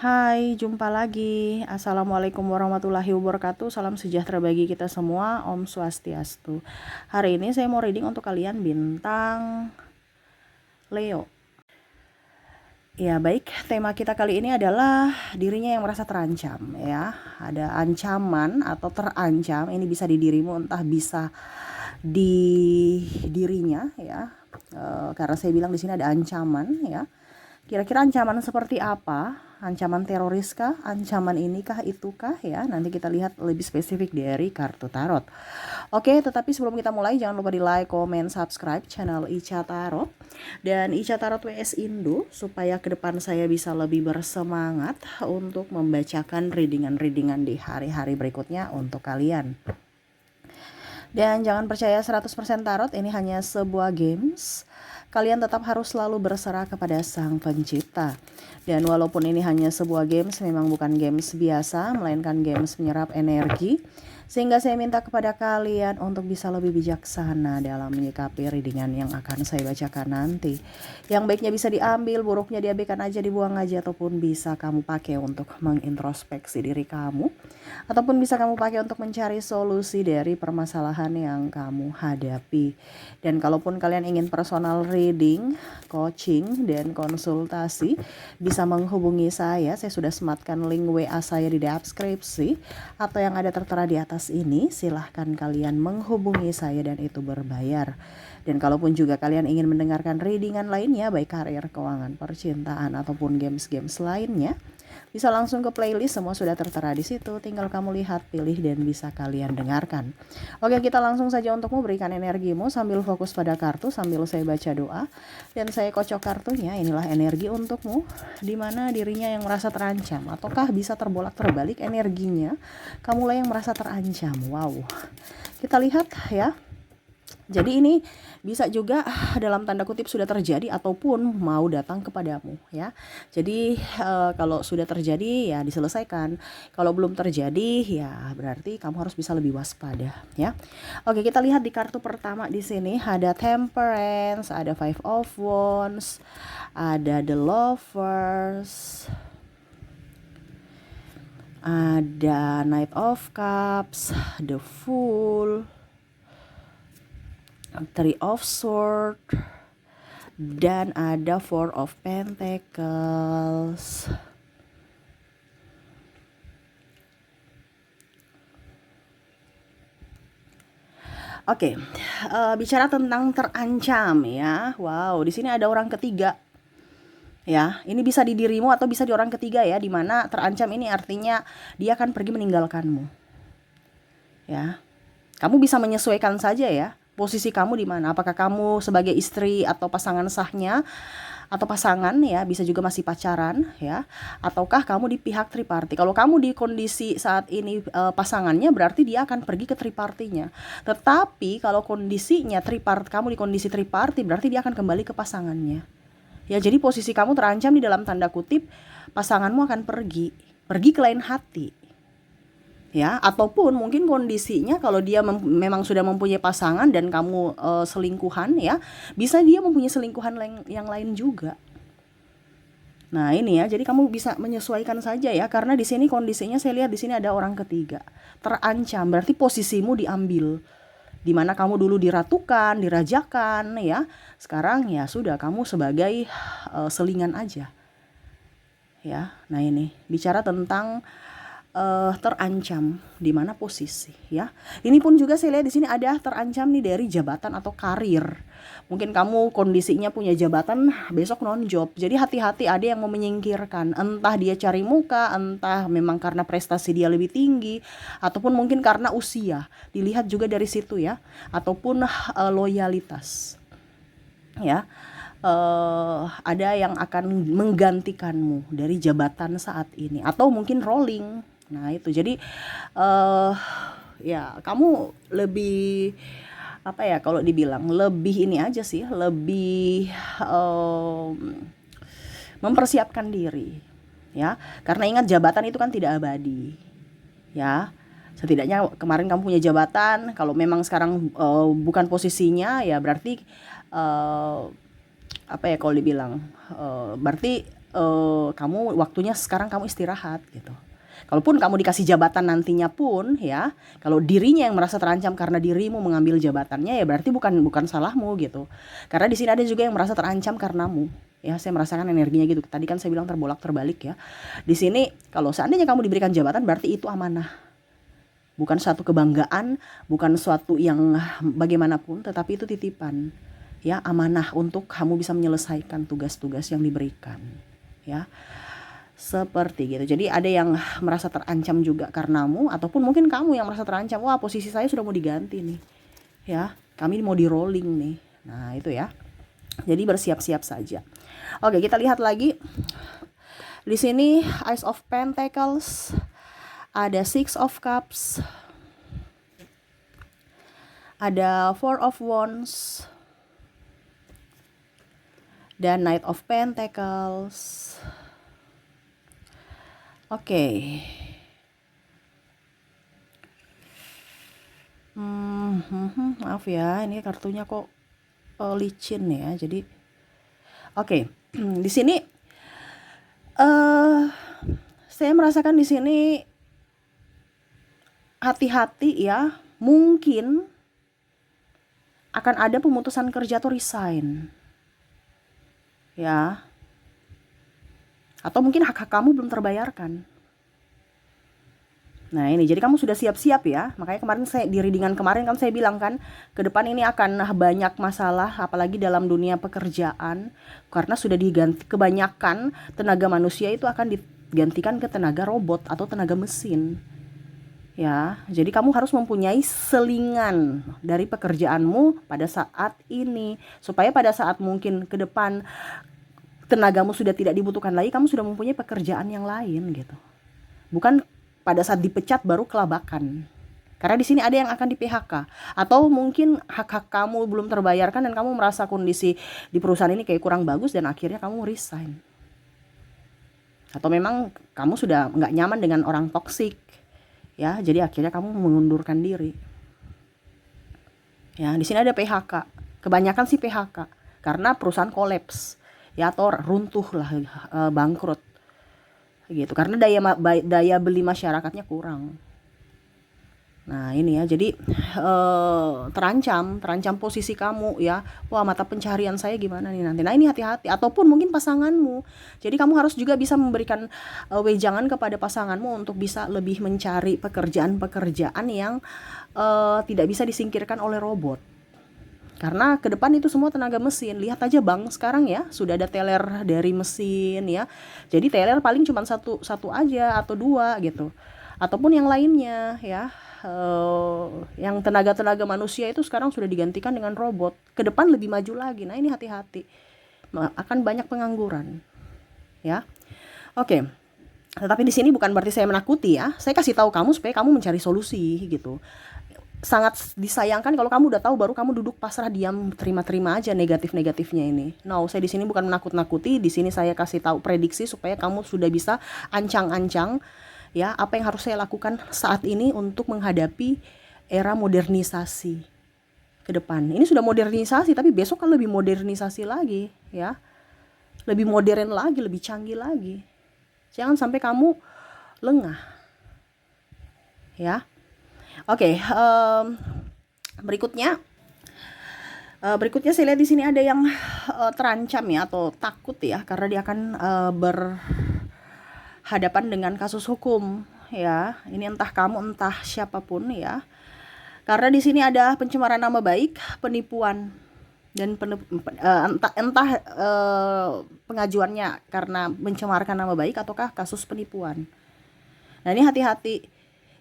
Hai, jumpa lagi. Assalamualaikum warahmatullahi wabarakatuh. Salam sejahtera bagi kita semua. Om Swastiastu. Hari ini saya mau reading untuk kalian bintang Leo. Ya, baik. Tema kita kali ini adalah dirinya yang merasa terancam, ya. Ada ancaman atau terancam. Ini bisa di dirimu, entah bisa di dirinya, ya. Karena saya bilang di sini ada ancaman, ya. Kira-kira ancaman seperti apa? Ancaman teroris kah? Ancaman inikah, itukah, ya? Nanti kita lihat lebih spesifik dari kartu tarot. Oke, tetapi sebelum kita mulai jangan lupa di like, comment, subscribe channel Ica Tarot dan Ica Tarot WS Indo supaya ke depan saya bisa lebih bersemangat untuk membacakan readingan-readingan di hari-hari berikutnya untuk kalian. Dan jangan percaya 100% tarot, ini hanya sebuah games. Kalian tetap harus selalu berserah kepada Sang Pencipta. Dan walaupun ini hanya sebuah games, memang bukan games biasa, melainkan games menyerap energi. Sehingga saya minta kepada kalian untuk bisa lebih bijaksana dalam menyikapi readingan yang akan saya bacakan nanti. Yang baiknya bisa diambil, buruknya diabaikan aja, dibuang aja, ataupun bisa kamu pakai untuk mengintrospeksi diri kamu. Ataupun bisa kamu pakai untuk mencari solusi dari permasalahan yang kamu hadapi. Dan kalaupun kalian ingin personal reading, coaching, dan konsultasi, bisa menghubungi saya. Saya sudah sematkan link WA saya di deskripsi atau yang ada tertera di atas ini. Silahkan kalian menghubungi saya dan itu berbayar. Dan kalaupun juga kalian ingin mendengarkan readingan lainnya, baik karir, keuangan, percintaan, ataupun games-games lainnya, bisa langsung ke playlist, semua sudah tertera di situ. Tinggal kamu lihat, pilih, dan bisa kalian dengarkan. Oke, kita langsung saja untuk memberikan energimu sambil fokus pada kartu, sambil saya baca doa dan saya kocok kartunya. Inilah energi untukmu, dimana dirinya yang merasa terancam, ataukah bisa terbolak-terbalik energinya, kamulah yang merasa terancam. Wow, kita lihat ya. Jadi ini bisa juga dalam tanda kutip sudah terjadi ataupun mau datang kepadamu, ya. Jadi kalau sudah terjadi ya diselesaikan. Kalau belum terjadi ya berarti kamu harus bisa lebih waspada, ya. Oke, kita lihat di kartu pertama di sini ada Temperance, ada Five of Wands, ada The Lovers, ada Knight of Cups, The Fool, Three of Swords, dan ada Four of Pentacles. Oke, bicara tentang terancam ya. Wow, di sini ada orang ketiga. Ya, ini bisa di dirimu atau bisa di orang ketiga ya, dimana terancam ini artinya dia akan pergi meninggalkanmu. Ya, kamu bisa menyesuaikan saja ya. Posisi kamu di mana? Apakah kamu sebagai istri atau pasangan sahnya atau pasangan ya, bisa juga masih pacaran ya, ataukah kamu di pihak triparty. Kalau kamu di kondisi saat ini pasangannya, berarti dia akan pergi ke tripartinya. Tetapi kalau kondisinya kamu di kondisi triparty, berarti dia akan kembali ke pasangannya. Ya, jadi posisi kamu terancam di dalam tanda kutip, pasanganmu akan pergi ke lain hati. Ya, ataupun mungkin kondisinya kalau dia memang sudah mempunyai pasangan dan kamu selingkuhan ya, bisa dia mempunyai selingkuhan yang lain juga. Nah, ini ya, jadi kamu bisa menyesuaikan saja ya, karena di sini kondisinya saya lihat di sini ada orang ketiga. Terancam berarti posisimu diambil. Dimana kamu dulu diratukan, dirajakan ya. Sekarang ya sudah, kamu sebagai selingan aja. Ya. Nah, ini bicara tentang terancam di mana posisi ya. Ini pun juga saya lihat di sini ada terancam nih dari jabatan atau karir. Mungkin kamu kondisinya punya jabatan, besok non job. Jadi hati-hati, ada yang mau menyingkirkan. Entah dia cari muka, entah memang karena prestasi dia lebih tinggi, ataupun mungkin karena usia. Dilihat juga dari situ ya. Ataupun loyalitas. Ya. Ada yang akan menggantikanmu dari jabatan saat ini, atau mungkin rolling. Nah, itu jadi ya kamu lebih apa ya, kalau dibilang lebih ini aja sih, lebih mempersiapkan diri ya, karena ingat jabatan itu kan tidak abadi ya. Setidaknya kemarin kamu punya jabatan, kalau memang sekarang bukan posisinya ya berarti apa ya kalau dibilang berarti kamu waktunya sekarang kamu istirahat gitu. Kalaupun kamu dikasih jabatan nantinya pun ya, kalau dirinya yang merasa terancam karena dirimu mengambil jabatannya, ya berarti bukan salahmu gitu. Karena di sini ada juga yang merasa terancam karenamu. Ya, saya merasakan energinya gitu. Tadi kan saya bilang terbolak-terbalik ya. Di sini kalau seandainya kamu diberikan jabatan berarti itu amanah. Bukan suatu kebanggaan, bukan suatu yang bagaimanapun, tetapi itu titipan. Ya, amanah untuk kamu bisa menyelesaikan tugas-tugas yang diberikan. Ya. Seperti gitu. Jadi ada yang merasa terancam juga karenamu, ataupun mungkin kamu yang merasa terancam. Wah, posisi saya sudah mau diganti nih. Ya, kami mau di rolling nih. Nah, itu ya. Jadi bersiap-siap saja. Oke, kita lihat lagi. Di sini Ace of Pentacles, ada Six of Cups, ada Four of Wands, dan Knight of Pentacles. Oke. Maaf ya, ini kartunya kok licin ya. Jadi oke. Di sini saya merasakan di sini hati-hati ya. Mungkin akan ada pemutusan kerja atau resign. Ya. Atau mungkin hak-hak kamu belum terbayarkan. Nah ini, jadi kamu sudah siap-siap ya. Makanya kemarin di readingan kemarin kan saya bilang kan, ke depan ini akan banyak masalah, apalagi dalam dunia pekerjaan. Karena sudah diganti, kebanyakan tenaga manusia itu akan digantikan ke tenaga robot atau tenaga mesin. Ya, jadi kamu harus mempunyai selingan dari pekerjaanmu pada saat ini. Supaya pada saat mungkin ke depan tenagamu sudah tidak dibutuhkan lagi, kamu sudah mempunyai pekerjaan yang lain gitu. Bukan pada saat dipecat baru kelabakan. Karena di sini ada yang akan di PHK, atau mungkin hak-hak kamu belum terbayarkan dan kamu merasa kondisi di perusahaan ini kayak kurang bagus dan akhirnya kamu resign. Atau memang kamu sudah nggak nyaman dengan orang toksik, ya, jadi akhirnya kamu mengundurkan diri. Ya, di sini ada PHK. Kebanyakan sih PHK karena perusahaan kolaps. Ya, atau runtuh lah, bangkrut gitu, karena daya beli masyarakatnya kurang. Nah ini ya, jadi terancam posisi kamu ya. Wah, mata pencaharian saya gimana nih nanti. Nah ini hati-hati, ataupun mungkin pasanganmu. Jadi kamu harus juga bisa memberikan wejangan kepada pasanganmu untuk bisa lebih mencari pekerjaan-pekerjaan yang tidak bisa disingkirkan oleh robot. Karena ke depan itu semua tenaga mesin. Lihat aja bank sekarang ya, sudah ada teller dari mesin ya. Jadi teller paling cuma satu aja atau dua gitu. Ataupun yang lainnya ya. Yang tenaga manusia itu sekarang sudah digantikan dengan robot. Ke depan lebih maju lagi. Nah, ini hati-hati. Akan banyak pengangguran. Ya. Oke. Tetapi di sini bukan berarti saya menakuti ya. Saya kasih tahu kamu supaya kamu mencari solusi gitu. Sangat disayangkan kalau kamu udah tahu baru kamu duduk pasrah diam terima-terima aja negatif-negatifnya ini. No, saya di sini bukan menakut-nakuti, di sini saya kasih tahu prediksi supaya kamu sudah bisa ancang-ancang ya apa yang harus saya lakukan saat ini untuk menghadapi era modernisasi ke depan. Ini sudah modernisasi tapi besok kan lebih modernisasi lagi ya. Lebih modern lagi, lebih canggih lagi. Jangan sampai kamu lengah. Ya. Oke, berikutnya saya lihat di sini ada yang terancam ya atau takut ya karena dia akan berhadapan dengan kasus hukum ya. Ini entah kamu entah siapapun ya. Karena di sini ada pencemaran nama baik, penipuan dan entah pengajuannya karena mencemarkan nama baik ataukah kasus penipuan. Nah, ini hati-hati.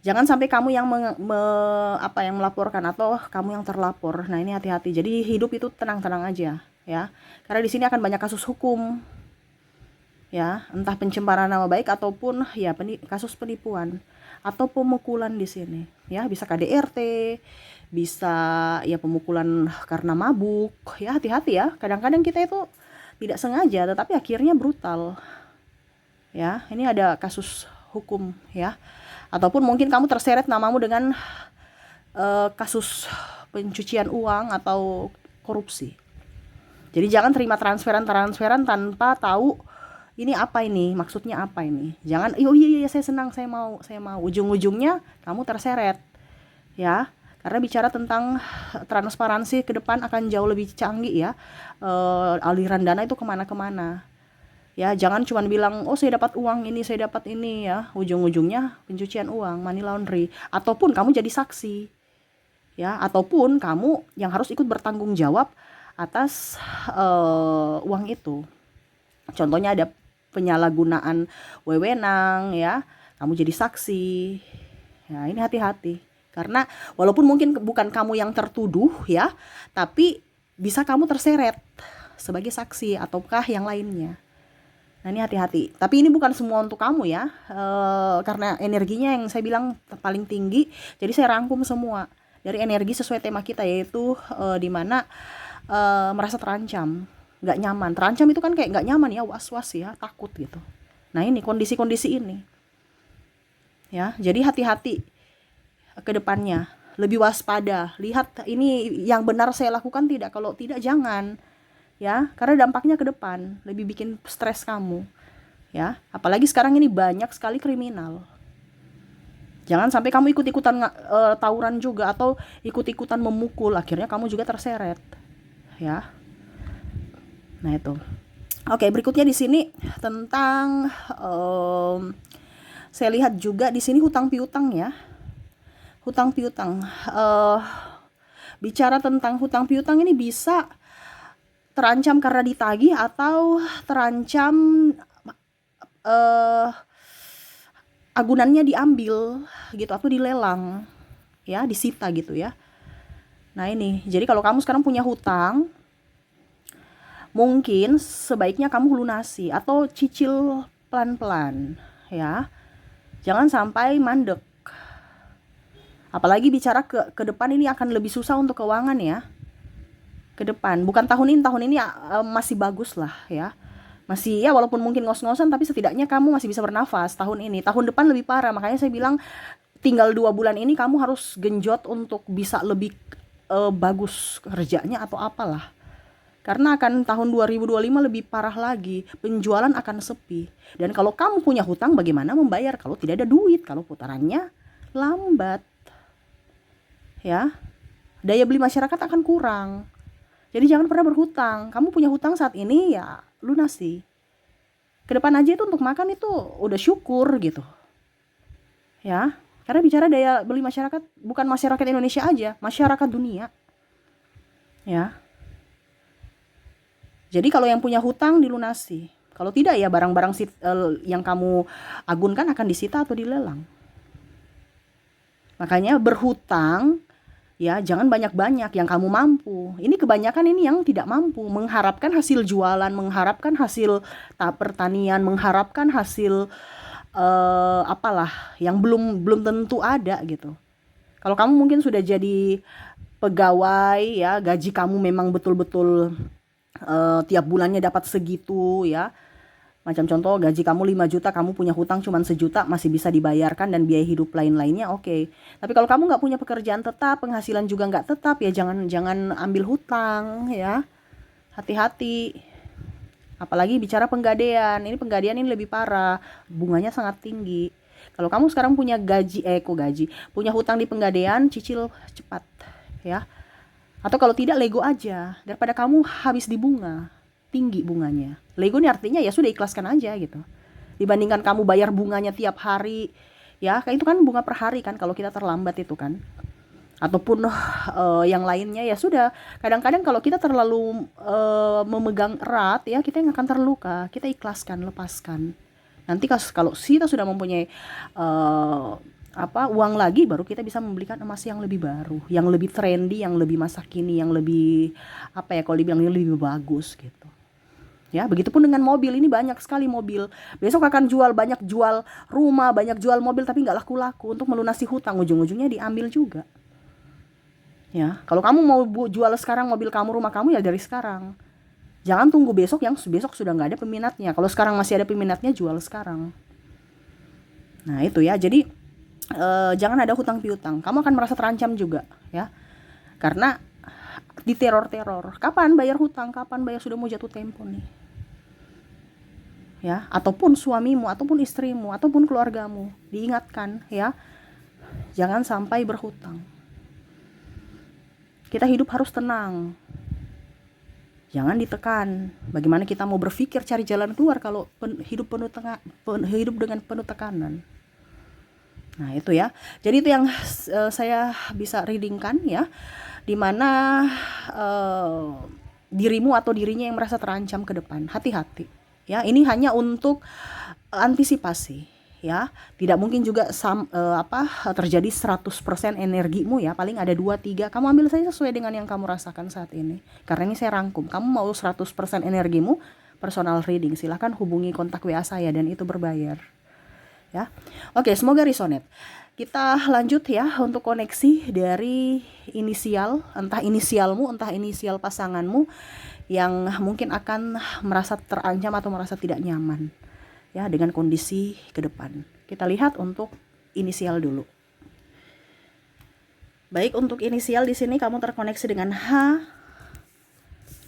Jangan sampai kamu yang yang melaporkan atau kamu yang terlapor. Nah, ini hati-hati. Jadi hidup itu tenang-tenang aja, ya. Karena di sini akan banyak kasus hukum. Ya, entah pencemaran nama baik ataupun ya kasus penipuan atau pemukulan di sini. Ya, bisa KDRT, bisa ya pemukulan karena mabuk. Ya, hati-hati ya. Kadang-kadang kita itu tidak sengaja tetapi akhirnya brutal. Ya, ini ada kasus hukum ya. Ataupun mungkin kamu terseret namamu dengan kasus pencucian uang atau korupsi. Jadi jangan terima transferan tanpa tahu ini apa ini, maksudnya apa ini. Jangan oh iya saya senang, saya mau, ujung-ujungnya kamu terseret ya. Karena bicara tentang transparansi ke depan akan jauh lebih canggih ya. Aliran dana itu kemana-kemana ya. Jangan cuma bilang oh saya dapat uang ini, saya dapat ini ya, ujung-ujungnya pencucian uang, money laundry, ataupun kamu jadi saksi ya, ataupun kamu yang harus ikut bertanggung jawab atas uang itu. Contohnya ada penyalahgunaan wewenang ya, kamu jadi saksi ya. Ini hati-hati, karena walaupun mungkin bukan kamu yang tertuduh ya, tapi bisa kamu terseret sebagai saksi ataukah yang lainnya. Nah ini hati-hati. Tapi ini bukan semua untuk kamu ya, karena energinya yang saya bilang paling tinggi, jadi saya rangkum semua dari energi sesuai tema kita, yaitu dimana merasa terancam, nggak nyaman. Terancam itu kan kayak nggak nyaman ya, was-was ya, takut gitu. Nah ini kondisi-kondisi ini ya, jadi hati-hati ke depannya, lebih waspada, lihat ini yang benar saya lakukan tidak, kalau tidak jangan ya, karena dampaknya ke depan lebih bikin stres kamu ya. Apalagi sekarang ini banyak sekali kriminal. Jangan sampai kamu ikut-ikutan tawuran juga, atau ikut-ikutan memukul, akhirnya kamu juga terseret ya. Nah itu. Oke, berikutnya di sini tentang saya lihat juga di sini hutang piutang ya. Hutang piutang. Bicara tentang hutang piutang ini bisa terancam karena ditagih, atau terancam agunannya diambil gitu, atau dilelang ya, disita gitu ya. Nah ini, jadi kalau kamu sekarang punya hutang, mungkin sebaiknya kamu lunasi atau cicil pelan-pelan ya. Jangan sampai mandek. Apalagi bicara ke depan, ini akan lebih susah untuk keuangan ya. Ke depan, bukan tahun ini masih bagus lah ya. Masih ya, walaupun mungkin ngos-ngosan, tapi setidaknya kamu masih bisa bernafas tahun ini. Tahun depan lebih parah, makanya saya bilang tinggal 2 bulan ini kamu harus genjot untuk bisa lebih bagus kerjanya atau apalah. Karena akan tahun 2025 lebih parah lagi, penjualan akan sepi. Dan kalau kamu punya hutang, bagaimana membayar kalau tidak ada duit, kalau putarannya lambat ya. Daya beli masyarakat akan kurang. Jadi jangan pernah berhutang. Kamu punya hutang saat ini ya lunasi. Ke depan aja itu untuk makan itu udah syukur gitu ya. Karena bicara daya beli masyarakat, bukan masyarakat Indonesia aja, masyarakat dunia ya. Jadi kalau yang punya hutang dilunasi. Kalau tidak ya barang-barang yang kamu agunkan akan disita atau dilelang. Makanya berhutang ya, jangan banyak-banyak, yang kamu mampu. Ini kebanyakan ini yang tidak mampu, mengharapkan hasil jualan, mengharapkan hasil pertanian, mengharapkan hasil apalah yang belum tentu ada gitu. Kalau kamu mungkin sudah jadi pegawai ya, gaji kamu memang betul-betul tiap bulannya dapat segitu ya. Macam contoh gaji kamu 5 juta, kamu punya hutang cuma 1 juta, masih bisa dibayarkan dan biaya hidup lain-lainnya oke. Tapi kalau kamu nggak punya pekerjaan tetap, penghasilan juga nggak tetap ya, jangan ambil hutang ya. Hati-hati. Apalagi bicara penggadean. Ini penggadean ini lebih parah, bunganya sangat tinggi. Kalau kamu sekarang punya punya hutang di penggadean, cicil cepat ya. Atau kalau tidak lego aja, daripada kamu habis di bunga. Tinggi bunganya. Lego ini artinya ya sudah ikhlaskan aja gitu. Dibandingkan kamu bayar bunganya tiap hari, ya kayak itu kan bunga per hari kan kalau kita terlambat itu kan. Ataupun yang lainnya ya sudah. Kadang-kadang kalau kita terlalu memegang erat ya, kita yang akan terluka. Kita ikhlaskan, lepaskan. Nanti kalau kita sudah mempunyai uang lagi, baru kita bisa membelikan emas yang lebih baru, yang lebih trendy, yang lebih masa kini, yang lebih kalau dibilang ini lebih bagus gitu. Ya, begitupun dengan mobil, ini banyak sekali mobil. Besok akan banyak jual rumah, banyak jual mobil, tapi nggak laku-laku untuk melunasi hutang, ujung-ujungnya diambil juga. Ya, kalau kamu mau jual sekarang mobil kamu, rumah kamu ya dari sekarang. Jangan tunggu besok, yang besok sudah nggak ada peminatnya. Kalau sekarang masih ada peminatnya, jual sekarang. Nah itu ya, jadi jangan ada hutang piutang. Kamu akan merasa terancam juga ya, karena di teror. Kapan bayar hutang? Kapan bayar? Sudah mau jatuh tempo nih. ya, ataupun suamimu, ataupun istrimu, ataupun keluargamu. Diingatkan ya, jangan sampai berhutang. Kita hidup harus tenang, jangan ditekan. Bagaimana kita mau berpikir cari jalan keluar kalau hidup dengan penuh tekanan. Nah itu ya, jadi itu yang saya bisa readingkan ya, dimana dirimu atau dirinya yang merasa terancam ke depan. Hati-hati ya, ini hanya untuk antisipasi ya, tidak mungkin juga terjadi 100% energimu ya, paling ada 2-3, kamu ambil saja sesuai dengan yang kamu rasakan saat ini, karena ini saya rangkum. Kamu mau 100% energimu personal reading, silahkan hubungi kontak WA saya dan itu berbayar ya. Oke, semoga resonate. Kita lanjut ya untuk koneksi dari inisial, entah inisialmu, entah inisial pasanganmu yang mungkin akan merasa terancam atau merasa tidak nyaman ya dengan kondisi ke depan. Kita lihat untuk inisial dulu. Baik, untuk inisial di sini kamu terkoneksi dengan H,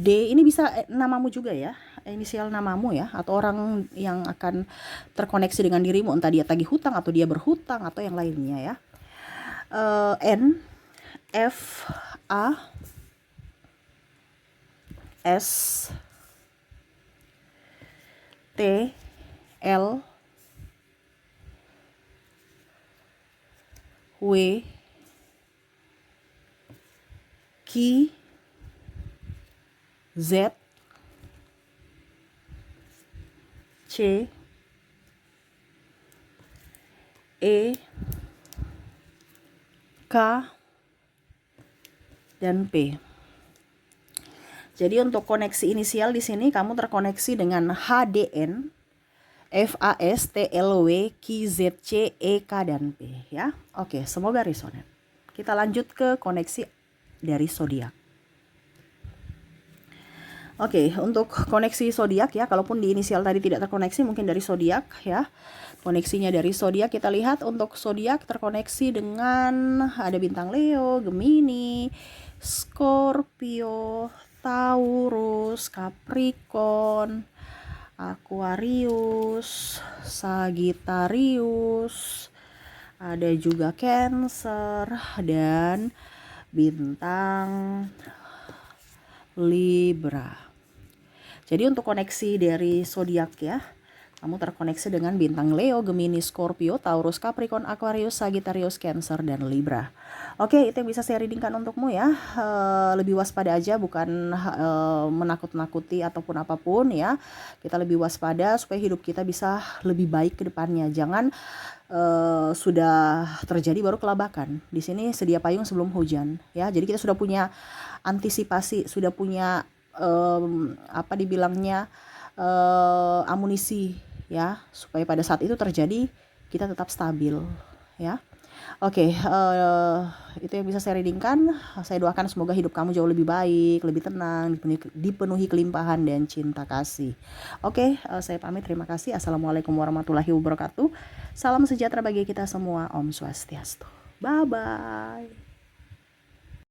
D. Ini bisa namamu juga ya, inisial namamu ya, atau orang yang akan terkoneksi dengan dirimu, entah dia tagih hutang atau dia berhutang atau yang lainnya ya. N, F, A, S, T, L, W, Q, Z, C, E, K, dan P. Jadi untuk koneksi inisial di sini kamu terkoneksi dengan HDN, FASTLW, QZC, EK, dan P ya. Oke, semoga resonate. Kita lanjut ke koneksi dari zodiak. Oke, untuk koneksi zodiak ya, kalaupun di inisial tadi tidak terkoneksi, mungkin dari zodiak ya. Koneksinya dari zodiak kita lihat, untuk zodiak terkoneksi dengan ada bintang Leo, Gemini, Scorpio, Taurus, Capricorn, Aquarius, Sagittarius, ada juga Cancer dan bintang Libra. Jadi untuk koneksi dari zodiak ya, kamu terkoneksi dengan bintang Leo, Gemini, Scorpio, Taurus, Capricorn, Aquarius, Sagittarius, Cancer, dan Libra. Oke, itu yang bisa saya readingkan untukmu ya. Lebih waspada aja, bukan menakut-nakuti ataupun apapun ya. Kita lebih waspada supaya hidup kita bisa lebih baik ke depannya. Jangan sudah terjadi baru kelabakan. Di sini sedia payung sebelum hujan ya. Jadi kita sudah punya antisipasi, sudah punya amunisi ya, supaya pada saat itu terjadi kita tetap stabil ya. Oke, itu yang bisa saya readingkan. Saya doakan semoga hidup kamu jauh lebih baik, lebih tenang, dipenuhi kelimpahan dan cinta kasih. Oke, saya pamit, terima kasih. Assalamualaikum warahmatullahi wabarakatuh. Salam sejahtera bagi kita semua. Om Swastiastu. Bye bye.